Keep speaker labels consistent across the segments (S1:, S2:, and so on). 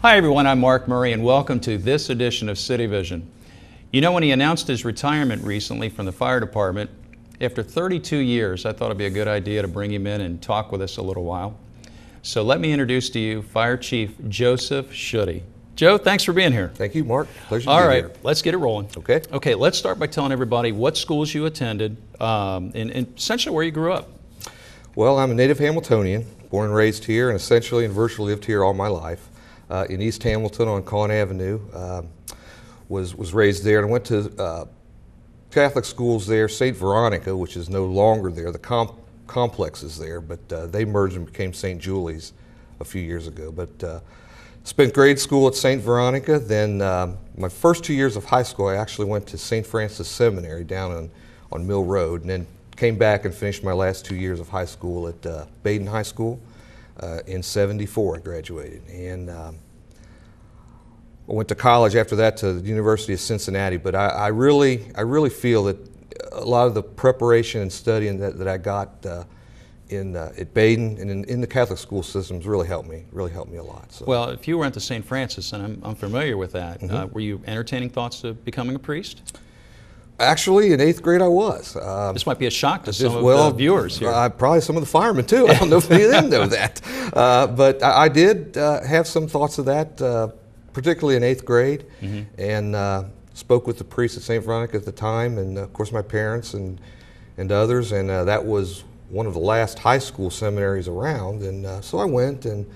S1: Hi everyone, I'm Mark Murray and welcome to this edition of CityVision. You know, when he announced his retirement recently from the fire department, after 32 years, I thought it'd be a good idea to bring him in and talk with us a little while. So let me introduce to you Fire Chief Joseph Schutte. Joe, thanks for being here.
S2: Thank you, Mark. Pleasure to
S1: All
S2: be
S1: right,
S2: here.
S1: let's get it rolling.
S2: Okay.
S1: Okay, let's start by telling everybody what schools you attended and essentially where you grew up.
S2: Well, I'm a native Hamiltonian, born and raised here, and essentially and virtually lived here all my life. In East Hamilton on Caen Avenue, was raised there, and I went to Catholic schools there. St. Veronica, which is no longer there, the complex is there, but they merged and became St. Julie's a few years ago. But spent grade school at St. Veronica. Then my first 2 years of high school, I actually went to St. Francis Seminary down on Mill Road, and then came back and finished my last 2 years of high school at Baden High School. In '74, I graduated, and I went to college after that to the University of Cincinnati. But I really feel that a lot of the preparation and studying that I got at Baden and in the Catholic school systems really helped me a lot. So.
S1: Well, if you went to St. Francis, and I'm familiar with that, were you entertaining thoughts of becoming a priest?
S2: Actually, in 8th grade I was.
S1: This might be a shock to some of the viewers here.
S2: Probably some of the firemen too. I don't know if any of them know that. But I did have some thoughts of that, particularly in 8th grade, and spoke with the priest at St. Veronica at the time, and of course my parents and others, and that was one of the last high school seminaries around, and so I went, and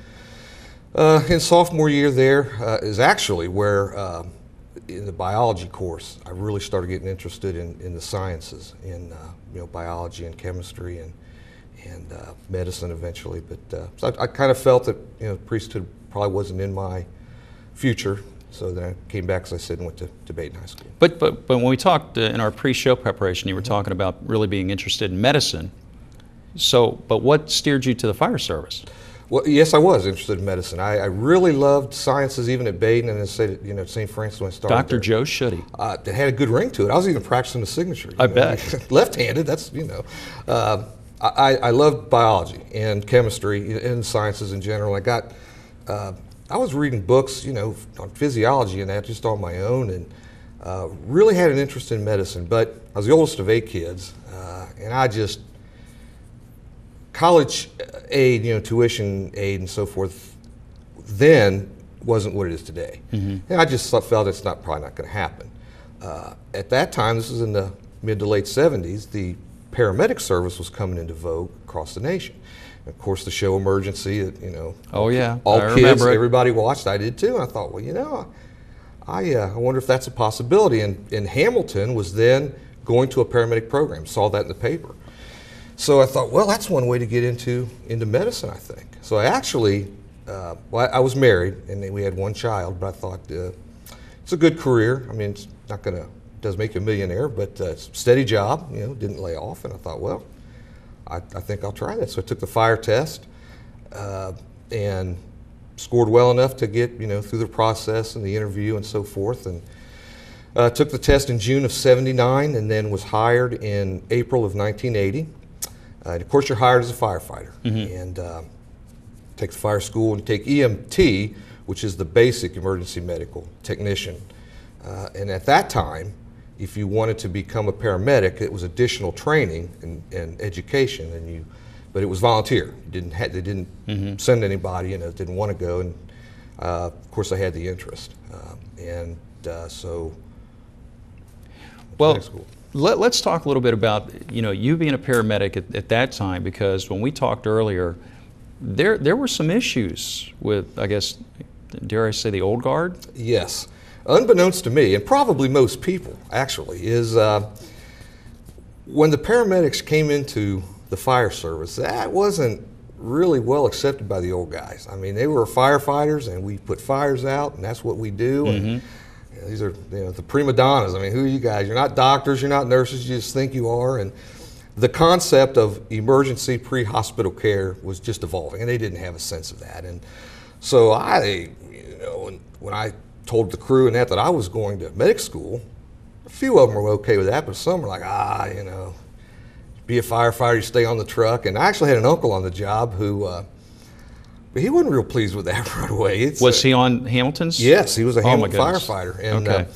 S2: in sophomore year there is actually where in the biology course, I really started getting interested in the sciences, in biology and chemistry and medicine eventually. But so I kind of felt that priesthood probably wasn't in my future. So then I came back, as I said, and went to Baden High School.
S1: But when we talked in our pre-show preparation, you were talking about really being interested in medicine. So, but what steered you to the fire service?
S2: Well, yes, I was interested in medicine. I really loved sciences, even at Baden, and at St. Francis when I started.
S1: Dr. Joe Schutte.
S2: It had a good ring to it. I was even practicing the signature.
S1: I bet.
S2: Left-handed, that's, I loved biology and chemistry and sciences in general. I was reading books, on physiology and that just on my own, and really had an interest in medicine. But I was the oldest of 8 kids, and college aid, tuition aid and so forth, then wasn't what it is today. And I just felt it's probably not going to happen. At that time, this was in the mid to late 70s, the paramedic service was coming into vogue across the nation. And of course, the show Emergency, that,
S1: oh yeah,
S2: all kids, everybody watched. I did too. And I thought, well, I wonder if that's a possibility. And Hamilton was then going to a paramedic program. Saw that in the paper. So I thought, well, that's one way to get into medicine, I think. So I actually, I was married, and we had 1 child, but I thought it's a good career. I mean, it does make you a millionaire, but it's a steady job, didn't lay off. And I thought, well, I think I'll try that. So I took the fire test and scored well enough to get, through the process and the interview and so forth. And took the test in June of '79 and then was hired in April of 1980. And of course, you're hired as a firefighter, and take the fire school and take EMT, which is the basic emergency medical technician. And at that time, if you wanted to become a paramedic, it was additional training and education, but it was volunteer. They didn't send anybody, didn't want to go, and of course, I had the interest, so.
S1: Well. Let's talk a little bit about you being a paramedic at that time, because when we talked earlier, there were some issues with, I guess, dare I say, the old guard?
S2: Yes. Unbeknownst to me, and probably most people actually, is when the paramedics came into the fire service, that wasn't really well accepted by the old guys. I mean, they were firefighters, and we put fires out, and that's what we do. And, these are the prima donnas. I mean, who are you guys? You're not doctors, you're not nurses, you just think you are. And the concept of emergency pre-hospital care was just evolving, and they didn't have a sense of that. And so when I told the crew and that I was going to medic school, a few of them were okay with that, but some were like, be a firefighter, you stay on the truck. And I actually had an uncle on the job who he wasn't real pleased with that right away.
S1: Was he on Hamilton's?
S2: Yes, he was a Hamilton
S1: goodness.
S2: firefighter. And
S1: Okay.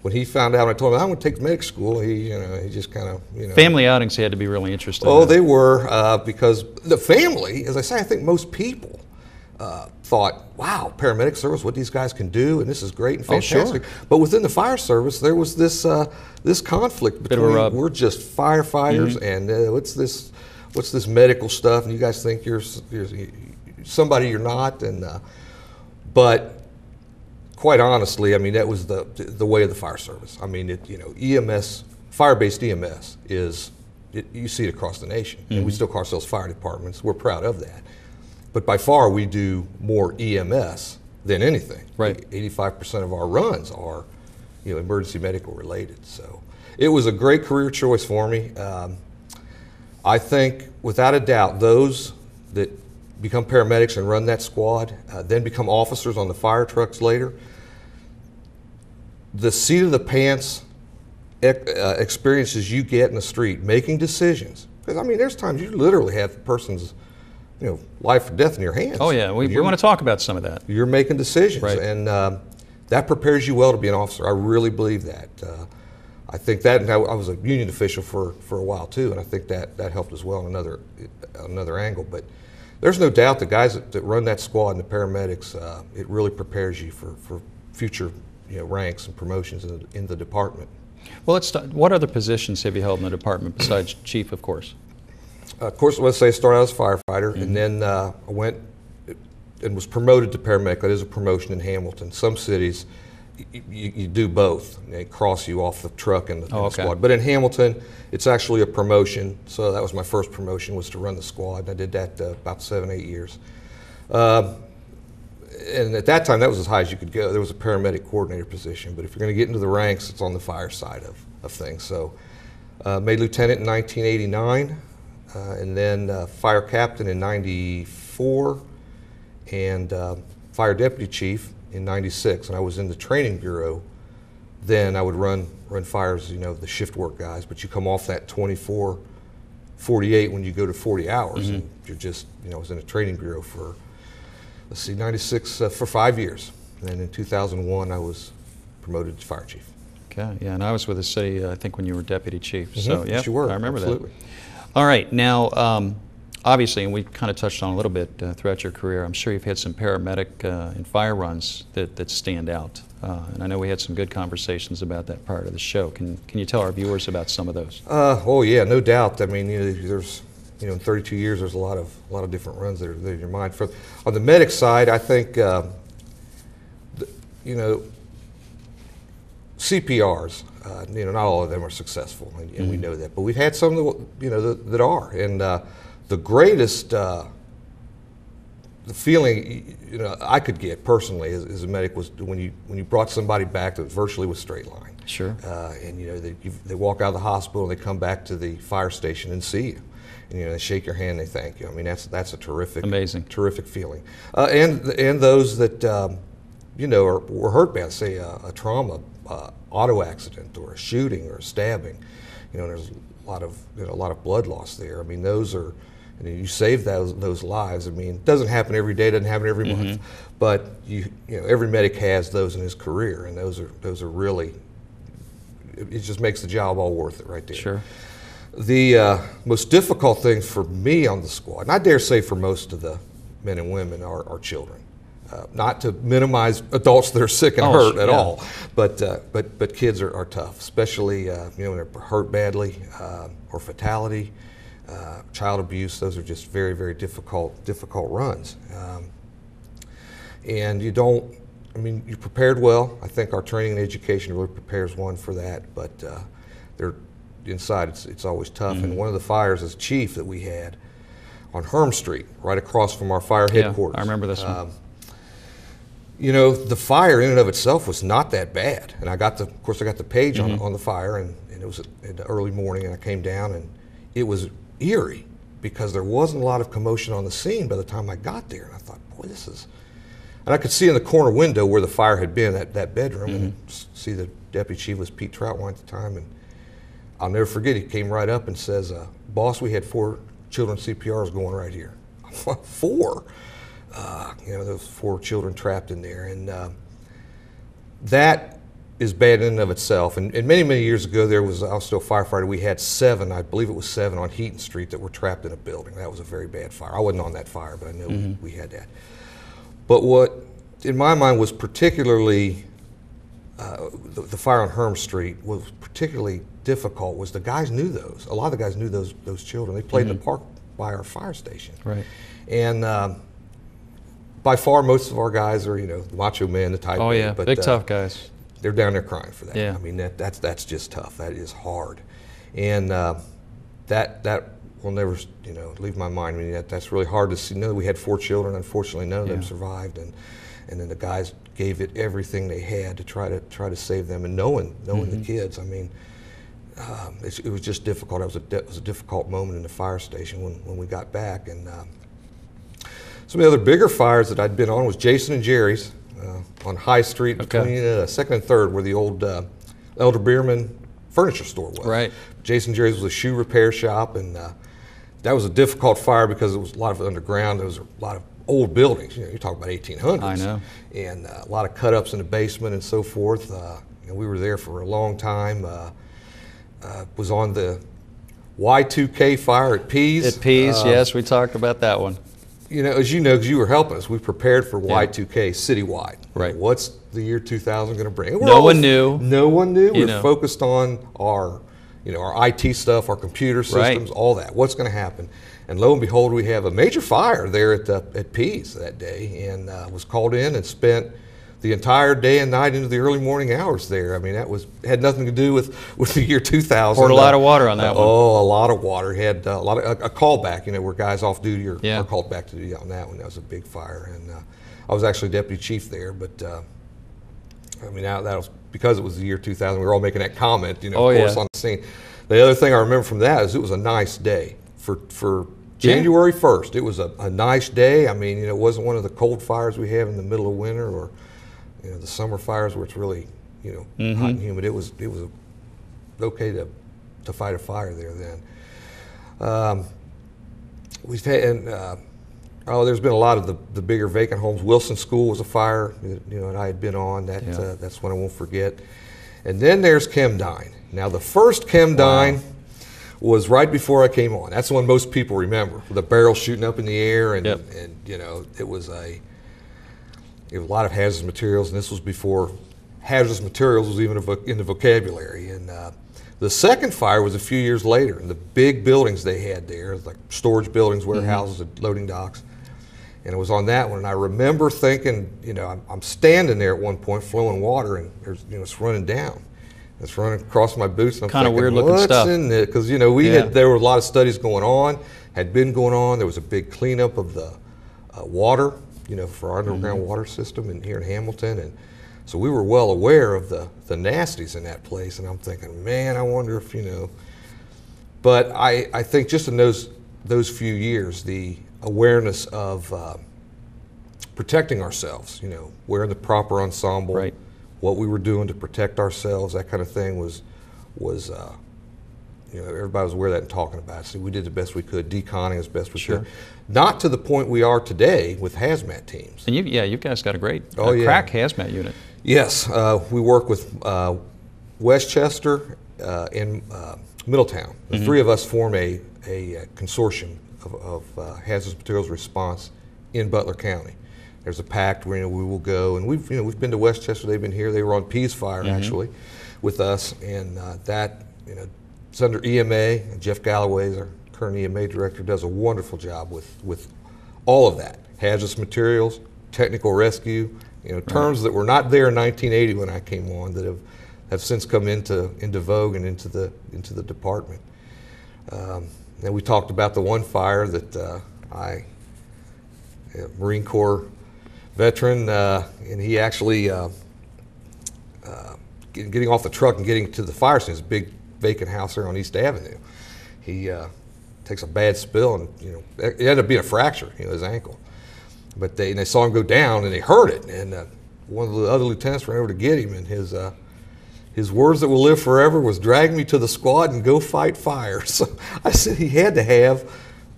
S2: when he found out, I told him I'm going to take medic school. He just kind of,
S1: Family outings he had to be really interested
S2: Oh,
S1: in.
S2: they were, because the family, as I say, I think most people thought, wow, paramedic service, what these guys can do, and this is great and fantastic.
S1: Oh, sure.
S2: But within the fire service, there was this this conflict
S1: Bit of a
S2: between
S1: rub.
S2: we're just firefighters and what's this medical stuff, and you guys think you're somebody you're not, and but quite honestly, I mean, that was the way of the fire service. I mean, EMS, fire-based EMS you see it across the nation, and we still call ourselves fire departments. We're proud of that. But by far, we do more EMS than anything.
S1: Right.
S2: 85% of our runs are, emergency medical related. So it was a great career choice for me. I think, without a doubt, those that become paramedics and run that squad, then become officers on the fire trucks later, the seat of the pants experiences you get in the street, making decisions. Because, I mean, there's times you literally have a person's life or death in your hands.
S1: Oh, yeah. We want to talk about some of that.
S2: You're making decisions,
S1: Right.
S2: and that prepares you well to be an officer. I really believe that. I think that, and I was a union official for a while too, and I think that helped as well in another angle. But there's no doubt the guys that run that squad and the paramedics, it really prepares you for future ranks and promotions in the department.
S1: Well, what other positions have you held in the department besides chief, of course?
S2: Of course, let's say I started out as a firefighter, and then I went and was promoted to paramedic. That is a promotion in Hamilton. Some cities, you do both. They cross you off the truck in the squad. But in Hamilton, it's actually a promotion. So that was my first promotion, was to run the squad. And I did that about 7-8 years. And at that time, that was as high as you could go. There was a paramedic coordinator position. But if you're going to get into the ranks, it's on the fire side of things. So made lieutenant in 1989. And then fire captain in 94, and fire deputy chief in 96. And I was in the training bureau. Then I would run fires, the shift work guys, but you come off that 24, 48 when you go to 40 hours. And you're just, I was in a training bureau for, 96, for 5 years. And then in 2001, I was promoted to fire chief.
S1: Okay, yeah, and I was with the city, I think, when you were deputy chief. So, yeah,
S2: Yes, you were.
S1: I remember
S2: Absolutely.
S1: that. All right, now, obviously, and we kind of touched on a little bit throughout your career, I'm sure you've had some paramedic and fire runs that stand out. And I know we had some good conversations about that prior to the show. Can you tell our viewers about some of those?
S2: Oh yeah, no doubt. I mean, there's, in 32 years, there's a lot of different runs that are in your mind. On the medic side, I think, CPRs. Not all of them are successful, and we know that. But we've had some that are, and the greatest the feeling I could get personally as a medic was when you brought somebody back that virtually was straight line.
S1: Sure.
S2: And they walk out of the hospital and they come back to the fire station and see you, and they shake your hand, they thank you. I mean, that's a terrific,
S1: amazing,
S2: terrific feeling. And those that were hurt by, say, a trauma, auto accident, or a shooting, or a stabbing. There's a lot of blood loss there. I mean, those are, you save those lives. I mean, it doesn't happen every day, doesn't happen every month, but every medic has those in his career, and those are really, it just makes the job all worth it right there.
S1: Sure.
S2: The most difficult thing for me on the squad, and I dare say for most of the men and women, are children. Not to minimize adults that are sick and hurt at all, but kids are tough, especially when they're hurt badly, or fatality, child abuse. Those are just very, very difficult runs. And you're prepared well. I think our training and education really prepares one for that, but they're inside, it's always tough. And one of the fires as chief that we had on Herm Street, right across from our fire headquarters.
S1: I remember this one.
S2: The fire in and of itself was not that bad. And of course I got the page on the fire, and it was in the early morning, and I came down, and it was eerie because there wasn't a lot of commotion on the scene by the time I got there. And I thought, boy, this is, and I could see in the corner window where the fire had been, that bedroom, and see the deputy chief was Pete Troutwine at the time. And I'll never forget, he came right up and says, boss, we had 4 children CPRs going right here. 4? You know, those 4 children trapped in there, and that is bad in and of itself. And many, many years ago, I was still a firefighter. We had 7, I believe it was 7 on Heaton Street that were trapped in a building. That was a very bad fire. I wasn't on that fire, but I know we had that. But what, in my mind, was particularly the fire on Herm Street was particularly difficult. Was the guys knew those. A lot of the guys knew those children. They played in the park by our fire station. Right. And by far, most of our guys are, you know, the macho men, the type.
S1: Oh yeah, but, big tough guys.
S2: They're down there crying for that.
S1: Yeah.
S2: I mean, that's just tough. That is hard, and that will never, you know, leave my mind. I mean, that's really hard to see. No, we had 4 children. Unfortunately, none of them survived, and then the guys gave it everything they had to try to save them. And knowing the kids, I mean, it was just difficult. It was a difficult moment in the fire station when we got back. And some of the other bigger fires that I'd been on was Jason and Jerry's on High Street between 2nd and 3rd, where the old Elder Bierman furniture store was. Right. Jason and Jerry's was a shoe repair shop, and that was a difficult fire because it was a lot of it underground. There was a lot of old buildings. You know, you're talking about 1800s. I know. And a lot of cut-ups in the basement and so forth. And we were there for a long time. Was on the Y2K fire at Pease.
S1: At Pease, yes, we talked about that one.
S2: You know, as you know, because you were helping us, we prepared for Y2K citywide. Right. What's the year 2000 going to bring?
S1: No one knew.
S2: No one knew. We're focused on our, you know, our IT stuff, our computer systems, all that. What's going to happen? And lo and behold, we have a major fire there at Pease that day, and was called in and spent the entire day and night into the early morning hours there. I mean, had nothing to do with the year 2000.
S1: Poured a lot of water on that one.
S2: Oh, a lot of water. Had a lot of a callback, you know, where guys off duty are called back to duty on that one. That was a big fire, and I was actually deputy chief there. But I mean, that was because it was the year 2000. We were all making that comment, you know, of course, on the scene. The other thing I remember from that is it was a nice day for January 1st. It was a nice day. I mean, you know, it wasn't one of the cold fires we have in the middle of winter, or you know, the summer fires where it's really, you know, hot and humid. It was okay to fight a fire there then. We've had, there's been a lot of the bigger vacant homes. Wilson School was a fire, you know, and I had been on. That's one I won't forget. And then there's Chemdyne. Now the first Chemdyne was right before I came on. That's the one most people remember, with the barrel shooting up in the air, and you know, it was a lot of hazardous materials, and this was before hazardous materials was even in the vocabulary. And the second fire was a few years later, in the big buildings they had there, like storage buildings, warehouses, and loading docks. And it was on that one, and I remember thinking, you know, I'm standing there at one point flowing water, and there's, you know, it's running down. It's running across my boots, and I'm
S1: kind of
S2: thinking,
S1: weird looking stuff.
S2: What's in it? Because, you know, there were a lot of studies going on, had been going on. There was a big cleanup of the water, you know, for our underground water system here in Hamilton, and so we were well aware of the nasties in that place. And I'm thinking, man, I wonder if, you know. But I think just in those few years, the awareness of protecting ourselves, you know, wearing the proper ensemble, what we were doing to protect ourselves, that kind of thing was you know, everybody was aware of that and talking about it. So we did the best we could, deconning as best we could. Not to the point we are today with hazmat teams.
S1: And you guys got a great crack hazmat unit.
S2: Yes, we work with Westchester and Middletown. The 3 of us form a consortium of hazardous materials response in Butler County. There's a pact where, you know, we will go, and we've been to Westchester. They've been here. They were on Pease Fire actually with us, and that, you know, it's under EMA. Jeff Galloway is our current EMA director, does a wonderful job with all of that. Hazardous materials, technical rescue, you know, terms that were not there in 1980 when I came on, that have since come into vogue and into the department. And we talked about the one fire that Marine Corps veteran, and he actually getting off the truck and getting to the fire station, this big vacant house there on East Avenue. He takes a bad spill, and, you know, it ended up being a fracture, you know, his ankle. But they saw him go down, and they heard it. And one of the other lieutenants ran over to get him, and his words that will live forever was, "Drag me to the squad and go fight fire." So I said he had to have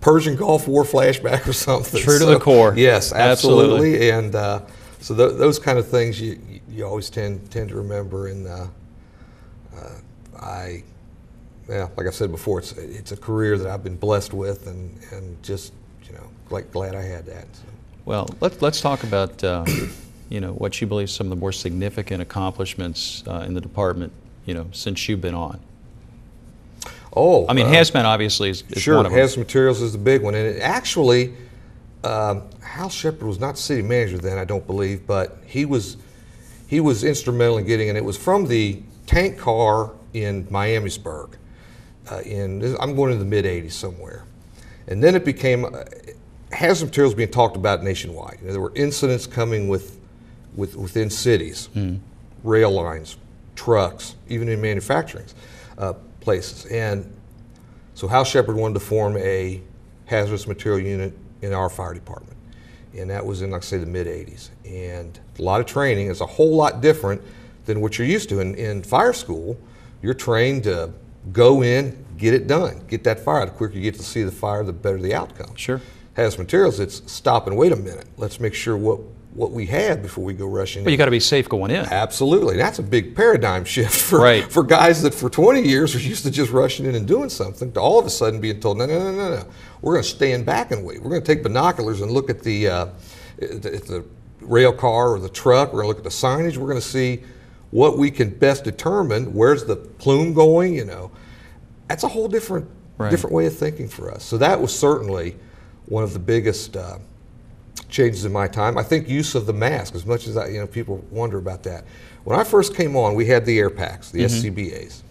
S2: Persian Gulf War flashback or something.
S1: True to the core.
S2: Yes, absolutely. And so those kind of things you always tend to remember. And like I said before, it's a career that I've been blessed with, and just glad I had that. So.
S1: Well, let's talk about what you believe some of the more significant accomplishments in the department since you've been on.
S2: Oh,
S1: I mean, hazmat obviously is
S2: sure,
S1: one of them.
S2: Hazmat materials is the big one, and actually, Hal Shepard was not city manager then, I don't believe, but he was instrumental in getting, and it was from the tank car in Miamisburg. I'm going into the mid '80s somewhere, and then it became hazmat materials being talked about nationwide. There were incidents coming within cities, rail lines, trucks, even in manufacturing places. And so Hal Shepard wanted to form a hazardous material unit in our fire department. And that was in, like I say, the mid '80s. And a lot of training is a whole lot different than what you're used to. In fire school, you're trained to go in, get it done, get that fire. The quicker you get to see the fire, the better the outcome.
S1: Sure.
S2: Hazmat materials, it's stop and wait a minute. Let's make sure what we have before we go rushing in.
S1: Well, you got to be safe going in.
S2: Absolutely. That's a big paradigm shift for guys that for 20 years are used to just rushing in and doing something, to all of a sudden being told, no. We're going to stand back and wait. We're going to take binoculars and look at the rail car or the truck. We're going to look at the signage. We're going to see what we can best determine. Where's the plume going? That's a whole different way of thinking for us. So that was certainly one of the biggest changes in my time. I think use of the mask, as much as people wonder about that. When I first came on, we had the air packs, the SCBAs.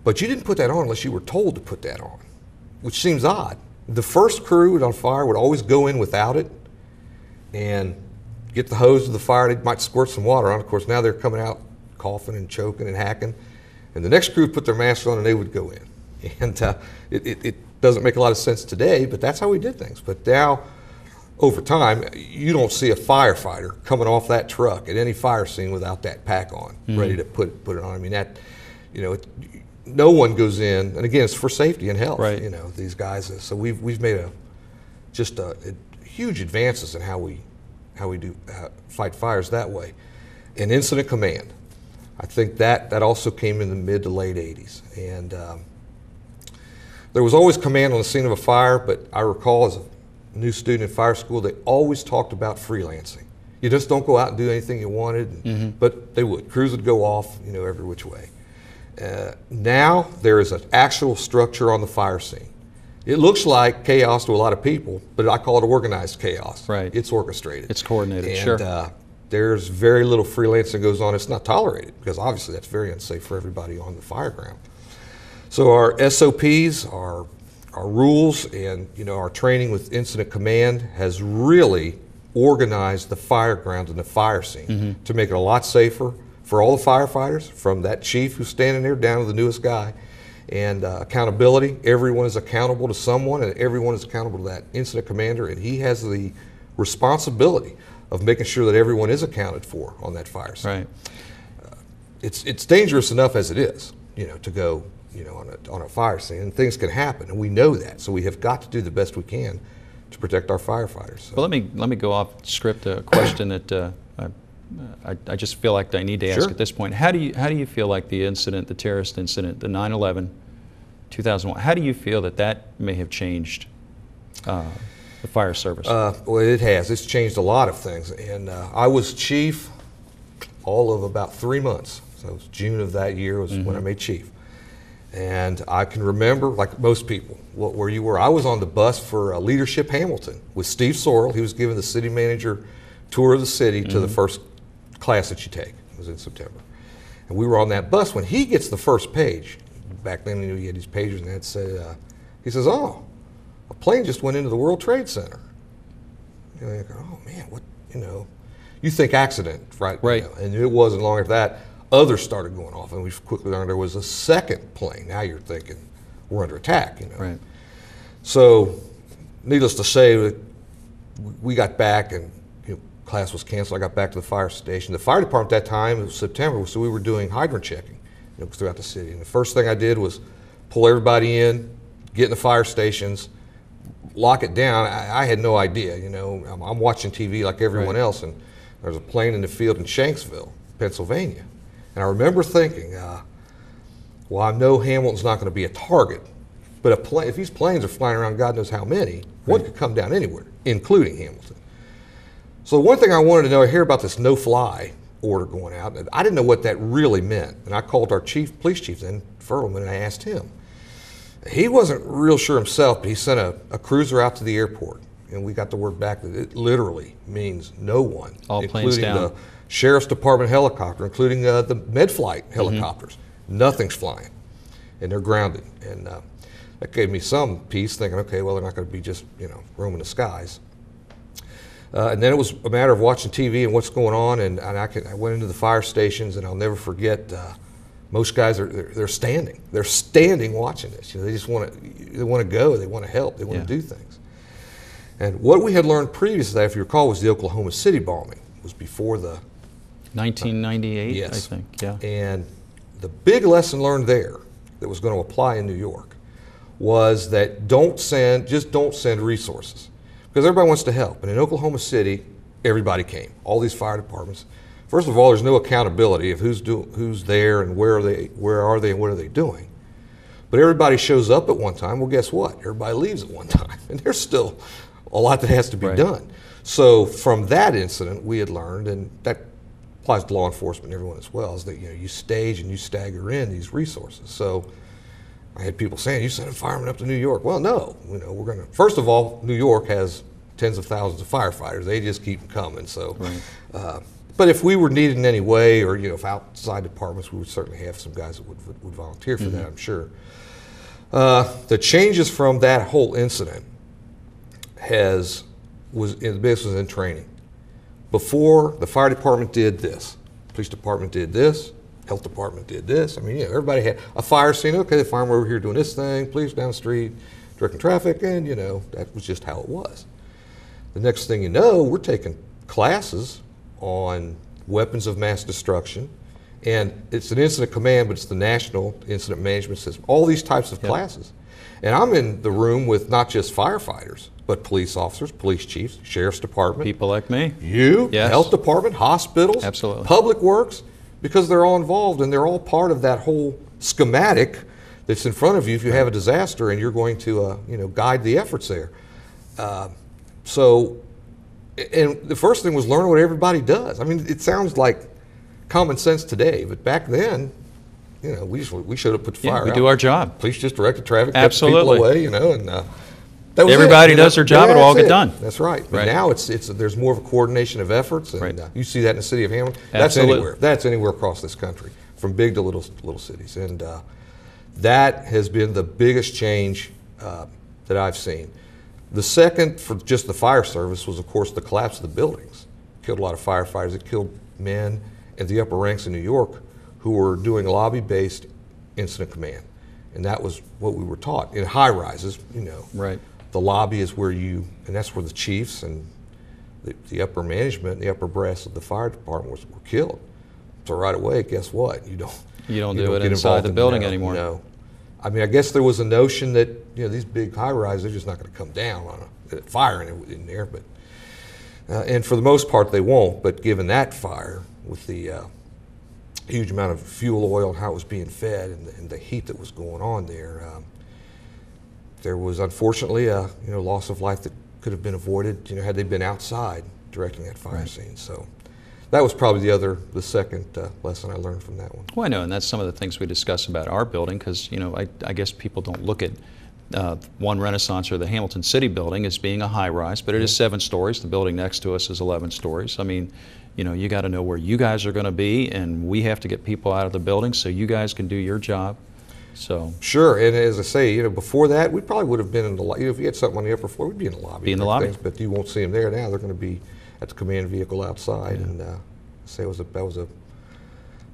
S2: But you didn't put that on unless you were told to put that on, which seems odd. The first crew on fire would always go in without it and get the hose of the fire. They might squirt some water on. Of course, now they're coming out coughing and choking and hacking. And the next crew would put their masks on and they would go in. And it doesn't make a lot of sense today, but that's how we did things. But now, over time, you don't see a firefighter coming off that truck at any fire scene without that pack on, ready to put it on. I mean, no one goes in, and again, it's for safety and health.
S1: Right.
S2: These guys. So we've made just huge advances in how we do fight fires that way. And incident command, I think that also came in the mid to late '80s, and there was always command on the scene of a fire. But I recall as a new student in fire school, they always talked about freelancing. You just don't go out and do anything you wanted, but they would. Crews would go off, every which way. Now there is an actual structure on the fire scene. It looks like chaos to a lot of people, but I call it organized chaos.
S1: Right.
S2: It's orchestrated.
S1: It's coordinated,
S2: and,
S1: sure.
S2: There's very little freelancing goes on. It's not tolerated because obviously that's very unsafe for everybody on the fire ground. So our SOPs, our rules, and our training with incident command has really organized the fire ground and the fire scene to make it a lot safer for all the firefighters, from that chief who's standing there down to the newest guy. And accountability, everyone is accountable to someone, and everyone is accountable to that incident commander, and he has the responsibility of making sure that everyone is accounted for on that fire scene.
S1: Right.
S2: It's dangerous enough as it is, to go on a fire scene, and things can happen, and we know that. So we have got to do the best we can to protect our firefighters. So.
S1: Well, let me go off script a question that I just feel like I need to ask at this point. How do you feel like the incident, the terrorist incident, the 9/11, 2001? How do you feel that may have changed the fire service?
S2: Well, it has. It's changed a lot of things, and I was chief all of about 3 months. So it was June of that year was when I made chief. And I can remember, like most people, where you were. I was on the bus for Leadership Hamilton with Steve Sorrell. He was giving the city manager tour of the city to the first class that you take. It was in September. And we were on that bus when he gets the first page. Back then, you had these pages, and that said, he says, "Oh, a plane just went into the World Trade Center." You go, "Oh man, what?" You think accident, right?
S1: Right.
S2: And it wasn't long after that. Others started going off, and we quickly learned there was a second plane. Now you're thinking we're under attack.
S1: Right.
S2: So, needless to say, we got back, and class was canceled. I got back to the fire station. The fire department at that time, it was September, so we were doing hydrant checking throughout the city. And the first thing I did was pull everybody in, get in the fire stations, lock it down, I had no idea. You know, I'm watching TV like everyone else, and there's a plane in the field in Shanksville, Pennsylvania. And I remember thinking, well, I know Hamilton's not going to be a target, but if these planes are flying around God knows how many, one could come down anywhere, including Hamilton. So one thing I wanted to know, I hear about this no-fly order going out, and I didn't know what that really meant. And I called our police chief then, Furlman, and I asked him. He wasn't real sure himself, but he sent a cruiser out to the airport, and we got the word back that it literally means no one,
S1: all planes down,
S2: including the Sheriff's Department helicopter, including the med-flight helicopters. Nothing's flying, and they're grounded. And that gave me some peace, thinking, okay, well, they're not going to be just, you know, roaming the skies. And then it was a matter of watching TV and what's going on, and I went into the fire stations, and I'll never forget, most guys they're standing. They're standing watching this. You know, they just want to go, they want to help, they want to do things. And what we had learned previously, if you recall, was the Oklahoma City bombing. It was before the
S1: 1998,
S2: yes.
S1: I think, yeah.
S2: And the big lesson learned there that was going to apply in New York was that just don't send resources. Because everybody wants to help. And in Oklahoma City, everybody came. All these fire departments. First of all, there's no accountability of who's there and where are they and what are they doing. But everybody shows up at one time. Well, guess what? Everybody leaves at one time. And there's still a lot that has to be done. So from that incident, we had learned, and that applies to law enforcement and everyone as well, is that, you know, you stage and you stagger in these resources. So I had people saying, you sending firemen up to New York. Well, no, you know, we're going to, first of all, New York has tens of thousands of firefighters. They just keep coming. So, but if we were needed in any way, or, you know, if outside departments, we would certainly have some guys that would volunteer for that, I'm sure. The changes from that whole incident was in training. Before, the fire department did this, police department did this, health department did this. I mean, you know, everybody had a fire scene. Okay, the firemen over here doing this thing, police down the street, directing traffic, and, you know, that was just how it was. The next thing you know, we're taking classes on weapons of mass destruction, and it's an incident command, but it's the National Incident Management System, all these types of classes. And I'm in the room with not just firefighters, but police officers, police chiefs, sheriff's department.
S1: People like me.
S2: You, health department, hospitals,
S1: absolutely,
S2: public works, because they're all involved and they're all part of that whole schematic that's in front of you if you have a disaster, and you're going to you know, guide the efforts there. So, and the first thing was learn what everybody does. I mean, it sounds like common sense today, but back then, you know, we showed up, put the fire out.
S1: We do our job.
S2: Police just directed traffic, kept
S1: absolutely,
S2: people away, you know, and that was
S1: everybody does their job, it'll all get done.
S2: That's right. But now there's more of a coordination of efforts, and you see that in the city of Hamilton. That's anywhere. That's anywhere across this country, from big to little cities, and that has been the biggest change that I've seen. The second, for just the fire service, was of course the collapse of the buildings. It killed a lot of firefighters. It killed men at the upper ranks in New York who were doing lobby-based incident command, and that was what we were taught in high rises. You know, the lobby is where and that's where the chiefs and the upper management, the upper brass of the fire department were killed. So right away, guess what? You don't
S1: do it inside the building anymore.
S2: No. I mean, I guess there was a notion that, you know, these big high-rises, they're just not going to come down on a fire in there, but and for the most part they won't. But given that fire, with the huge amount of fuel oil and how it was being fed, and the heat that was going on there was unfortunately a loss of life that could have been avoided, you know, had they been outside directing that fire scene. So that was probably the second lesson I learned from that one.
S1: Well, I know, and that's some of the things we discuss about our building, because, you know, I guess people don't look at One Renaissance or the Hamilton City building as being a high-rise, but it is 7 stories. The building next to us is 11 stories. I mean, you know, you got to know where you guys are going to be, and we have to get people out of the building so you guys can do your job. So
S2: sure, and as I say, you know, before that, we probably would have been in the lobby. You know, if you had something on the upper floor, we'd be in the lobby.
S1: Be in the lobby.
S2: Things, but you won't see them there now. They're going to be at the command vehicle outside, and say that was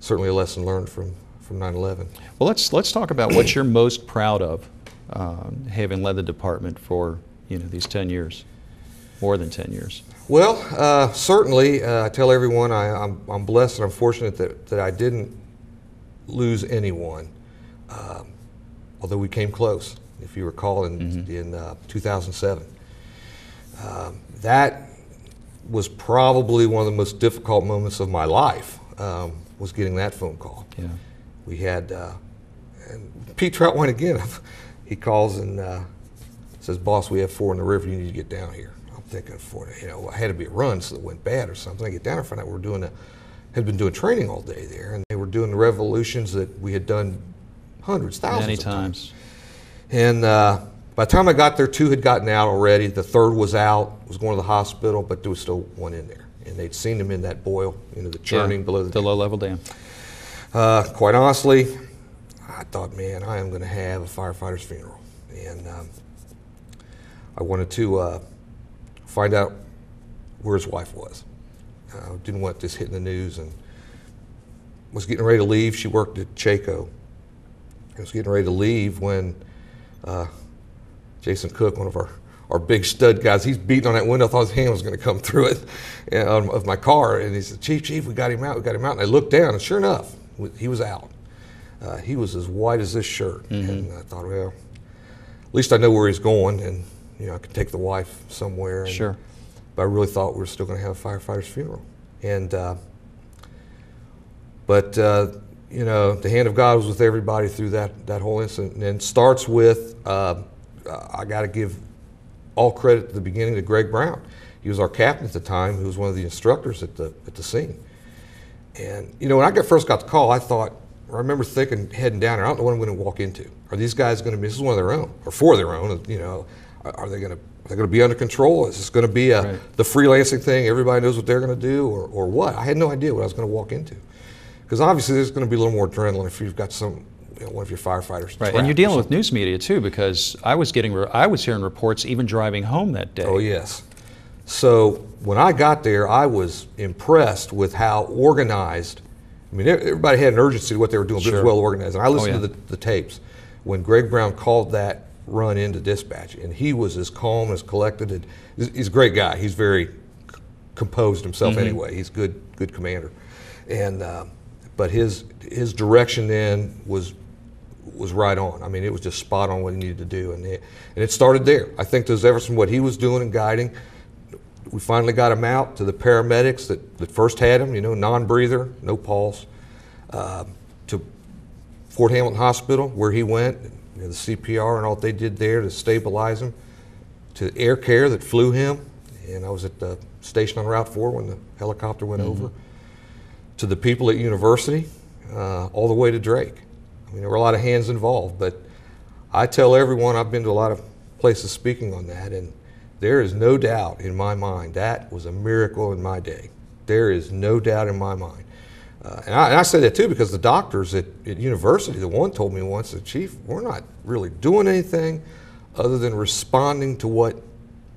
S2: certainly a lesson learned from 9/11.
S1: Well, let's talk about what you're most proud of, having led the department for, you know, these 10 years, more than 10 years.
S2: Well, certainly, I tell everyone I'm blessed and I'm fortunate that I didn't lose anyone, although we came close. if you recall, in 2007. That was probably one of the most difficult moments of my life, was getting that phone call.
S1: Yeah.
S2: We had, and Pete Troutwine again, he calls and says, "Boss, we have 4 in the river, you need to get down here." I'm thinking, I had to be a run, so it went bad or something. I get down there, find out had been doing training all day there, and they were doing the revolutions that we had done hundreds, thousands
S1: Many
S2: of times.
S1: times.
S2: And by the time I got there, 2 had gotten out already. The 3rd was out, was going to the hospital, but there was still 1 in there. And they'd seen him in that boil, the churning below the
S1: low-level dam.
S2: Quite honestly, I thought, man, I am going to have a firefighter's funeral. And I wanted to find out where his wife was. I didn't want this hitting the news, and was getting ready to leave. She worked at Chaco. I was getting ready to leave when Jason Cook, one of our big stud guys, he's beating on that window. I thought his hand was going to come through it of my car, and he said, Chief, we got him out, And I looked down, and sure enough, he was out. He was as white as this shirt, and I thought, well, at least I know where he's going, and I could take the wife somewhere. And,
S1: sure.
S2: But I really thought we were still going to have a firefighter's funeral, and the hand of God was with everybody through that whole incident. And it starts with, I got to give all credit at the beginning to Greg Brown. He was our captain at the time, who was one of the instructors at the scene. And when I first got the call, I remember thinking, heading down there, I don't know what I'm going to walk into. Are these guys going to be, this is one of their own, or 4 of their own, are they going to be under control? Is this going to be the freelancing thing, everybody knows what they're going to do, or what? I had no idea what I was going to walk into. Because obviously there's going to be a little more adrenaline if you've got one of your firefighters.
S1: Right, and you're dealing with news media too, because I was hearing reports even driving home that day.
S2: Oh yes. So when I got there, I was impressed with how organized. I mean, everybody had an urgency to what they were doing, but it was well organized. And I listened to the tapes when Greg Brown called that run into dispatch, and he was as calm, as collected. He's a great guy. He's very composed himself anyway. He's a good commander, and but his direction then was right on. I mean, it was just spot on what he needed to do, and it started there. I think there's ever from what he was doing and guiding. We finally got him out to the paramedics that first had him, non-breather, no pulse, to Fort Hamilton Hospital, where he went, the CPR and all they did there to stabilize him, to Air Care that flew him, and I was at the station on Route 4 when the helicopter went over, to the people at University, all the way to Drake. I mean, there were a lot of hands involved, but I tell everyone, I've been to a lot of places speaking on that, and there is no doubt in my mind that was a miracle in my day. There is no doubt in my mind. And I say that too because the doctors at University, the one told me once, the Chief, we're not really doing anything other than responding to what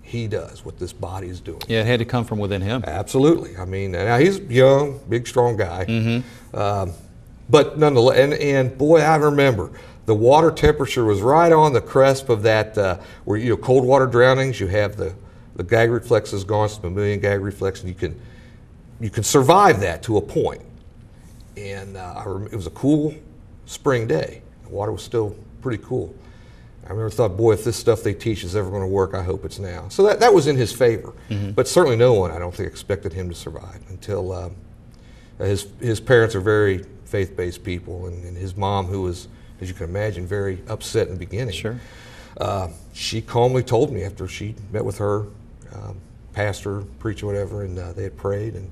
S2: he does, what this body is doing.
S1: Yeah, it had to come from within him.
S2: Absolutely. I mean, now he's young, big, strong guy. But nonetheless, and boy, I remember the water temperature was right on the cusp of that, where cold water drownings, you have the gag reflex is gone, it's a mammalian gag reflex, and you can survive that to a point. And it was a cool spring day. The water was still pretty cool. I remember thought, boy, if this stuff they teach is ever going to work, I hope it's now. So that was in his favor. But certainly no one, I don't think, expected him to survive until his parents are very faith-based people, and his mom, who was, as you can imagine, very upset in the beginning.
S1: Sure.
S2: She calmly told me after she met with her pastor, preacher, whatever, and they had prayed. And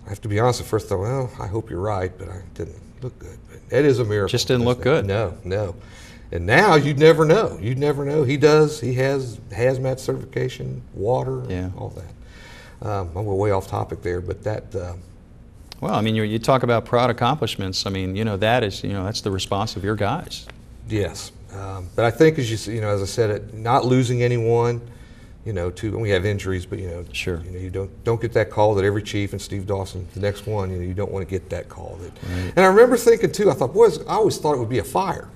S2: I have to be honest, at first I thought, well, I hope you're right, but I didn't look good. But it is a miracle.
S1: Just didn't look good.
S2: No. And now you'd never know. You'd never know. He does. He has hazmat certification, water, and all that. I'm way off topic there, but that.
S1: Well, I mean, you talk about proud accomplishments. I mean, that's the response of your guys.
S2: Yes, but I think as as I said, not losing anyone, we have injuries, but
S1: sure,
S2: you don't get that call that every chief, and Steve Dawson, the next one, you don't want to get that call.
S1: Right.
S2: And I remember thinking too, I thought, boy, I always thought it would be a fire,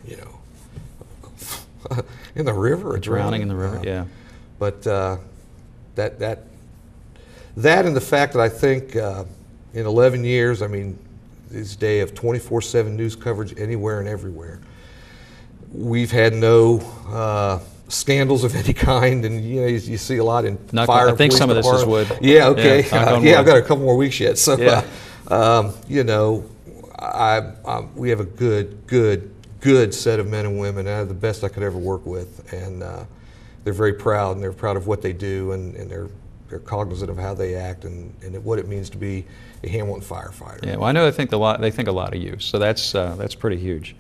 S2: in the river, or
S1: drowning in the river, yeah.
S2: But that and the fact that I think in 11 years, I mean, this day of 24/7 news coverage anywhere and everywhere, we've had no scandals of any kind, and you see a lot in fire.
S1: I think some of this is wood.
S2: Yeah, okay.
S1: Yeah,
S2: I've got a couple more weeks yet. So,
S1: yeah.
S2: We have a good set of men and women. The best I could ever work with, and they're very proud, and they're proud of what they do, and they're cognizant of how they act and what it means to be a Hamilton firefighter.
S1: Yeah, well, I know they think a lot of you, so that's pretty huge.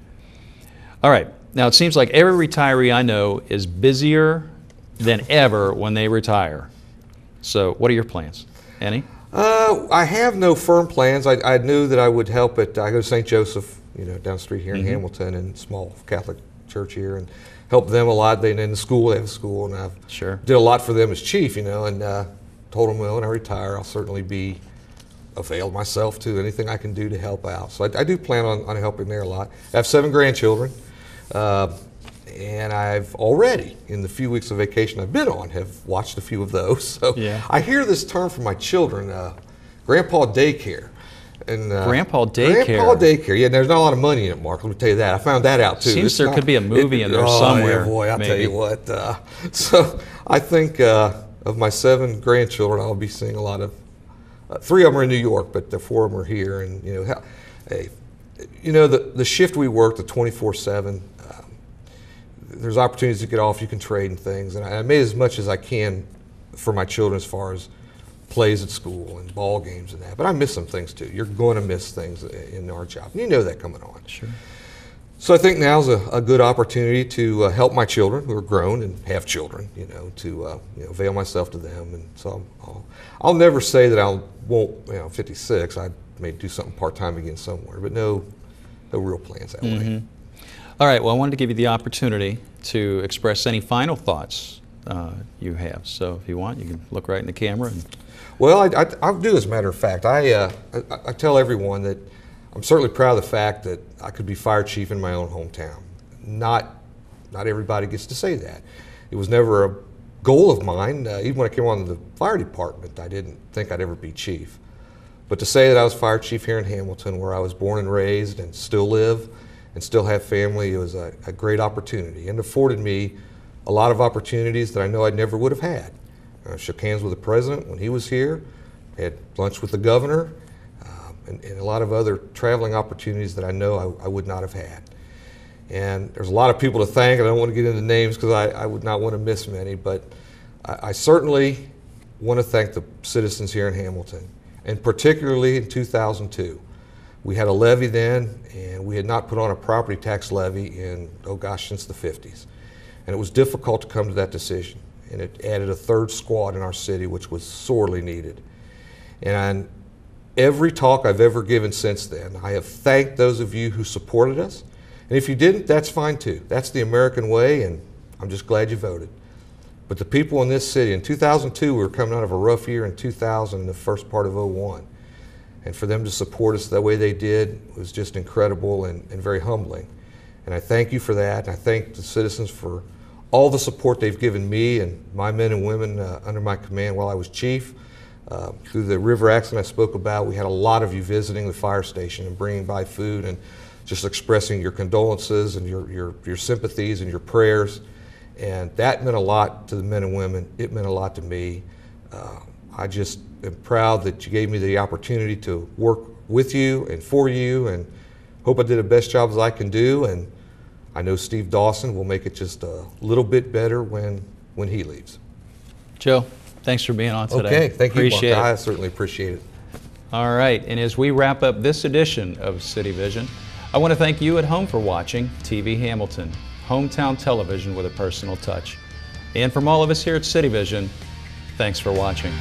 S1: All right, now it seems like every retiree I know is busier than ever when they retire. So what are your plans? Any?
S2: I have no firm plans. I knew that I would help I go to St. Joseph, down the street here in Hamilton, and small Catholic church here, and help them a lot. They in the school, they have a school, and I've did a lot for them as chief, and told them, well, when I retire, I'll certainly avail myself to anything I can do to help out. So I do plan on helping there a lot. I have 7 grandchildren, and I've already, in the few weeks of vacation I've been on, have watched a few of those. So I hear this term from my children, Grandpa Daycare. And,
S1: Grandpa Daycare.
S2: Grandpa Daycare. Yeah, there's not a lot of money in it, Mark. Let me tell you that. I found that out too.
S1: Seems there could be a movie in there somewhere.
S2: Yeah, boy, I'll tell you what. So I think of my 7 grandchildren, I'll be seeing a lot of. 3 of them are in New York, but the 4 of them are here. And the shift we work, the 24/7. There's opportunities to get off. You can trade and things, and I made as much as I can for my children as far as plays at school and ball games and that. But I miss some things too. You're going to miss things in our job. You know that coming on.
S1: Sure.
S2: So I think now's a good opportunity to help my children who are grown and have children. To avail myself to them. And so I'll never say that I won't. 56. I may do something part-time again somewhere, but no real plans that way.
S1: All right. Well, I wanted to give you the opportunity to express any final thoughts you have. So if you want, you can look right in the camera.
S2: Well, I'll do as a matter of fact. I tell everyone that I'm certainly proud of the fact that I could be fire chief in my own hometown. Not everybody gets to say that. It was never a goal of mine. Even when I came on the fire department, I didn't think I'd ever be chief. But to say that I was fire chief here in Hamilton, where I was born and raised and still live and still have family, it was a great opportunity, and afforded me a lot of opportunities that I know I never would have had. I shook hands with the president when he was here, had lunch with the governor, and a lot of other traveling opportunities that I know I would not have had. And there's a lot of people to thank, and I don't want to get into names because I would not want to miss many, but I certainly want to thank the citizens here in Hamilton, and particularly in 2002. We had a levy then, and we had not put on a property tax levy in, since the 50s. And it was difficult to come to that decision. And it added a 3rd squad in our city, which was sorely needed. And every talk I've ever given since then, I have thanked those of you who supported us. And if you didn't, that's fine too. That's the American way, and I'm just glad you voted. But the people in this city, in 2002, we were coming out of a rough year, in 2000, in the first part of 2001. And for them to support us the way they did was just incredible and very humbling. And I thank you for that. And I thank the citizens for all the support they've given me and my men and women under my command while I was chief. Through the river accident I spoke about, we had a lot of you visiting the fire station and bringing by food and just expressing your condolences and your sympathies and your prayers. And that meant a lot to the men and women. It meant a lot to me. I just am proud that you gave me the opportunity to work with you and for you, and hope I did the best job as I can do. And I know Steve Dawson will make it just a little bit better when he leaves.
S1: Joe, thanks for being on today.
S2: Okay, thank you, Mark.
S1: Appreciate it.
S2: I certainly appreciate it.
S1: All right, and as we wrap up this edition of CityVision, I want to thank you at home for watching TV Hamilton, hometown television with a personal touch. And from all of us here at CityVision, thanks for watching.